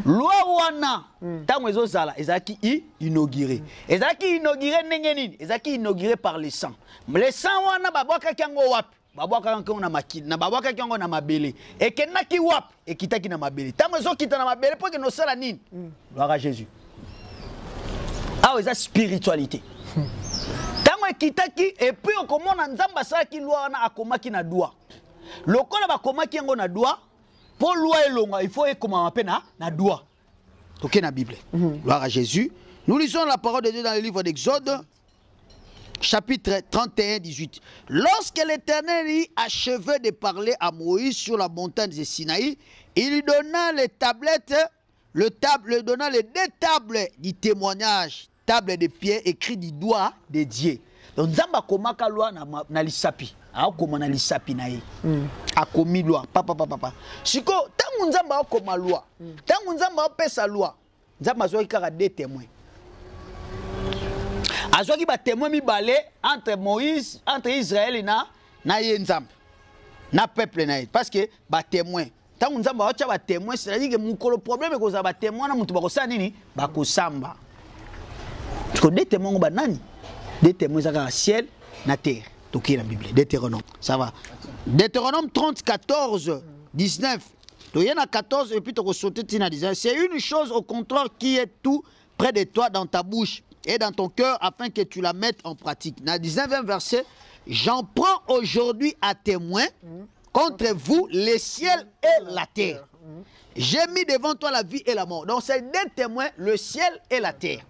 Speaker 1: Loi wana tango ezozala ezaki inauguré. Ezaki inauguré nengeni, ezaki inauguré par le sang. Le sang wana babwaka kango wapi? Babwaka kango na makili, na babwaka kango na mabele. Et kenaki wapi? Et kitaki na mabele. Tango ezokita na mabele pour que no sala nini? Gloire à Jésus. Ah eza spiritualité. Tango ekitaki et puis okomona nzamba sala ki loi wana akomaki na doigt. Lokola bakomaki yango na doigt. Pour loi et longa, il faut comment appelle na doigt. Ok, la Bible. Gloire à Jésus. Nous lisons la parole de Dieu dans le livre d'Exode. chapitre 31, 18. Lorsque l'Éternel y achevait de parler à Moïse sur la montagne de Sinaï, il lui donna les tablettes, donna les 2 tables du témoignage, table de pierre écrites du doigt de Dieu. Donc, Nzamba komaka loi na lisapi. Akoma na lisapi na ye. Akomi loi. Papa. Siko, tangu Nzamba akoma loi. Tangu Nzamba apesa loi. Nzamba azwaki kaka 2 témoins. Azwaki ba témoins mibale entre Moïse, entre Israël na ye Nzamba. Na peuple na ye. Parce que ba témoins. Tangu Nzamba acha ba témoins, c'est-à-dire que mukolo problème ko za ba témoins na mutu bakosala nini? Bakosamba. Parce que 2 témoins ba nani? 2 témoins à ciel, na terre. Donc il y a la Bible. Deutéronome. Ça va. Deutéronome 30, 14, 19. Donc il y en a 14 et puis tu as sauté tina 19. C'est une chose au contraire qui est tout près de toi dans ta bouche et dans ton cœur afin que tu la mettes en pratique. Dans le 19e verset, j'en prends aujourd'hui à témoin contre vous les ciels et la terre. J'ai mis devant toi la vie et la mort. Donc c'est 2 témoins, le ciel et la terre.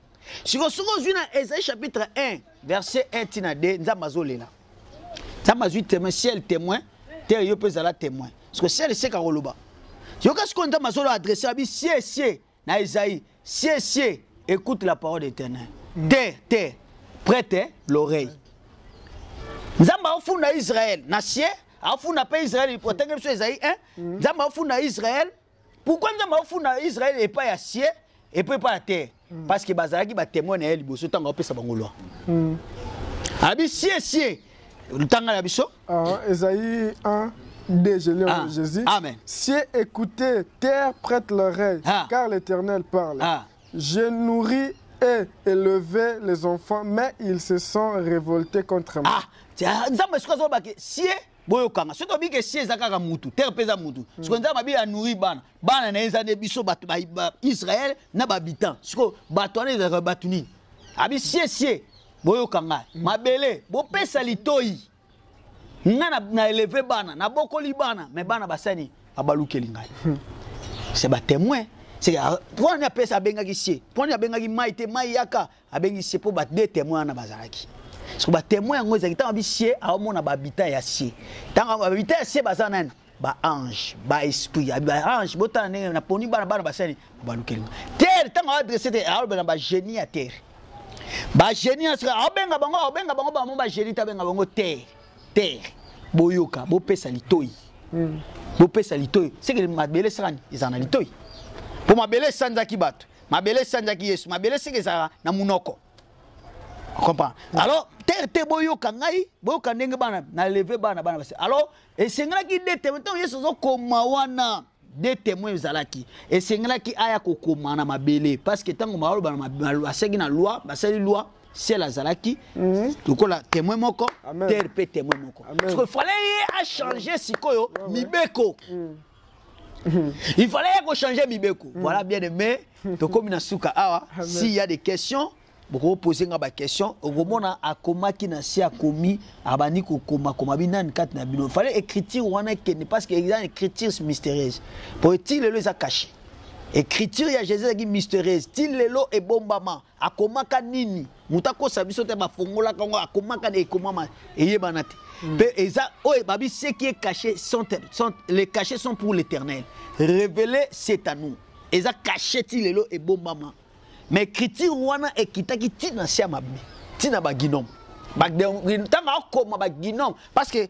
Speaker 1: Si vous avez Ésaïe chapitre 1, verset 1 tina 2, Nzamazolena. Nzamazui témoin, ciel témoin, terre yo peut être témoin. Parce que ciel c'est Karoloba. Si vous avez Nzamazolo adressé à lui, si, na Ésaïe, si, écoute la parole d'Éternel. Terre, prête l'oreille. Nzamba ofuna Israël, na ciel, ofuna pas Israël, pour tenir sur Ésaïe 1, Nzamba ofuna Israël. Pourquoi Nzamba ofuna Israël et pas à ciel et pas à terre? Parce que bazalaki ba témoin na elle boso tanga opesa bango loi. Abi si le tanga la biso.
Speaker 2: Ésaïe 1 2 je lis en Jésus.
Speaker 1: Amen.
Speaker 2: Si écoutez, terre prête l'oreille, car l'Éternel parle. Je nourris et élevé les enfants, mais ils se sont révoltés contre moi.
Speaker 1: Nzamba sikozo ba ke si boyo kanga soto bi ke si ezaka mutu terre pesa mutu siko nzamba bi a nourri bana na ezane biso bato ba Israël na babitant siko bato na ezaka batuni abi si boyo kanga mabele bo pesa litoi na élever bana na bokoli bana mais bana basani abalukeli ngai c'est ba témoin c'est pour on appelle ça benga ki si pour on benga ki maite mayaka abengi si pour ba 2 témoins na bazalaki. Parce que les témoins ont dit que les habitants sont les habitants sont ba ange, ba esprit, ba ange, botan na poni bana basani ba lukeli. Terre tant adressé ba génie à terre. Ba génie sera obenga bango ba génie tabenga bango terre. Boyoka, bo pesa litoi. Bo pesa litoi. C'est que mabele srani, ils en a litoi. Pour mabele sanzaki bato. Mabele sanzaki Yesu, mabele c'est que ça na munoko. On comprend. Alors, terre boyoka ngai, boyoka ndenge bana na lever bana basi. Alors, et c'est ngala ki 2 témoins, yeso zo koma wana 2 témoins zalaki. Et c'est ngala ki aya ko koma na mabele parce que tango maolo bana mabele asegi na loi, basali loi, c'est la zalaki. Donc la témoin moko, terre pe témoin moko. Parce que fallait changer sikoyo mibeko. Il fallait qu'on change mibeko. Voilà bien aimé. Donc comme na suka awa, s'il y a des questions beaucoup poser nga ba question okomona akoma ki na si akomi abani ko koma binani kat na bino fallait écriture wana kene parce que il y a une écriture mystérieuse pour il le za caché écriture ya Jésus qui mystérieuse til lelo e bombama akoma ka nini mutako sabiso te ba fongola kango akoma ka e komama eyeba te pe eza oye babi ce qui est caché sont les cachés sont pour l'Éternel révélé c'est à nous eza caché til lelo e bombama. Mais écriture wana ekitaki tina sia mabe tina ba ginom tanga okoma ba ginom parce que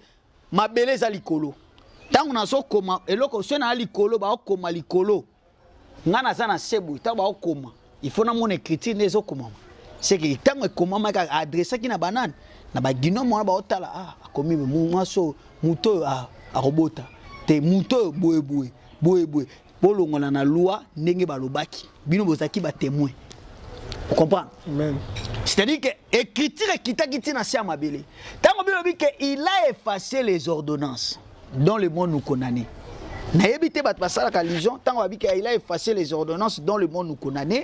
Speaker 1: mabele za likolo tango na so koma eloko so na likolo ba okoma likolo ngana za na sebu tanga ba okoma il faut na mon écriture nezo koma c'est que tango ekoma ma adresse ki na banane na ba ginom wana ba otala akomi mu so muto robota te muto boye bolongola na loi ndenge balobaki bino bozaki ba témoin. Vous comprenez? C'est-à-dire que l'écriture est quitte na sia mabele. Tant qu'il a effacé les ordonnances dont le monde nous condamne. Na yebite bat basala ka religion tant qu'il a effacé les ordonnances dont le monde nous condamne.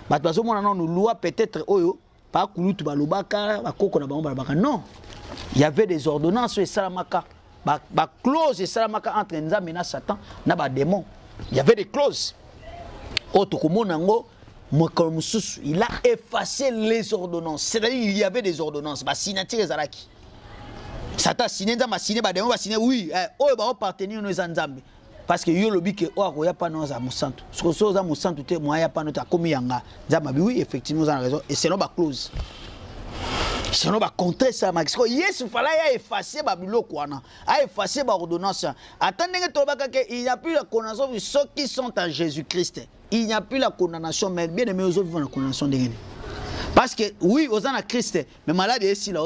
Speaker 1: Bat bazo mona nous loi peut-être oyo pas kulutu balobaka bakoko na bango balobaka non. Il y avait des ordonnances et salamaka ba clause et salamaka entre Nzambe na Satan na ba démon. Il y avait des clauses. Oto komona ngo il a effacé les ordonnances. C'est-à-dire il y avait des ordonnances. Bah, signature ezalaki. Satan signé, ça m'a signé, bah, va signer, oui. Oh, bah, on partenir nos ensemble. Parce que yo lobi que oh, ya pas nos à Monsanto. Ce que ça à Monsanto, moi ya pas notre comme yanga. Oui, effectivement, vous avez raison. Et c'est non, bah, clause. Sinon, bah, contrer ça, Max. Yes, il fallait effacer Babylone, quoi. A effacer l'ordonnance. Attendez que il n'y a plus la condamnation de ceux qui sont en Jésus-Christ. Il n'y a plus la condamnation, mais bien aimé, aux autres vivent la condamnation de parce que, oui, aux gens à Christ, mais malade est ici, là,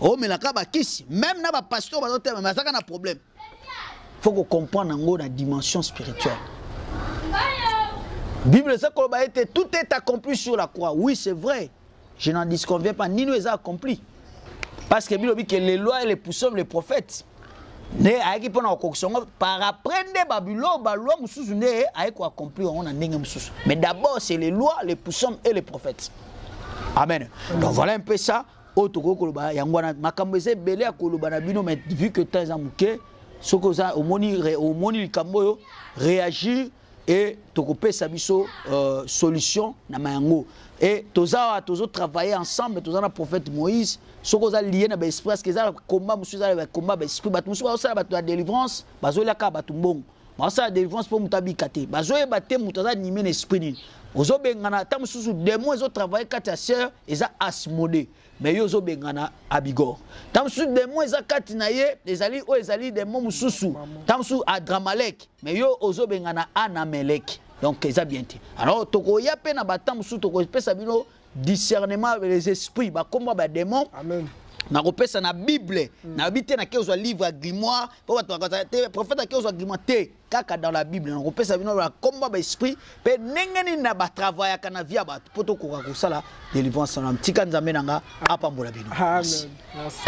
Speaker 1: oh, mais la caba kiss, même n'a pas pasteur, mais ça, a un problème. Il faut qu'on comprenne en gros la dimension spirituelle. Bible, ça, tout est accompli sur la croix. Oui, c'est vrai. Je n'en disconviens pas, ni nous les a accomplis. Parce que Bible dit que les lois et les poussons, les prophètes, par après, Babylone, mais d'abord, c'est les lois, les poussons et les prophètes. Amen. Donc voilà un peu ça. Vu que temps est mouké, ce que ça, au moni réagir et tokopé sabiso solution na mayango. Et tous travailler ensemble, tous les prophète Moïse, ce que ça lié na l'esprit, parce que ça combat monsieur ça combat l'esprit, bat monsieur ça bat la délivrance, bazo la ka batumbong. Ba ça délivrance pour mutabi kate. Bazo e baté mutaza nimé l'esprit ni. Ozo bengana tam susu démon ezo travailler kata sœur eza asmodé. Mais yo zo bengana abigor. Tam susu démon eza katina ye, ezali o ezali démon mususu. Tam susu adramalek, mais yo ozo bengana anamelek. Donc, ça bien dit. Alors, toko ya pe na batam sou toko pesa bino discernement avec les esprits, ba combat ba démon. Amen. Na kopesa na Bible, na bité na kezo livre à grimoire, pour prophète kezo grimoire té kaka dans la Bible. Na kopesa bino ba combat ba esprit, pe nengeni na ba travail kana via ba poto ko ka sala délivrance na mtika nzambe nanga apambola bino. Amen. Merci.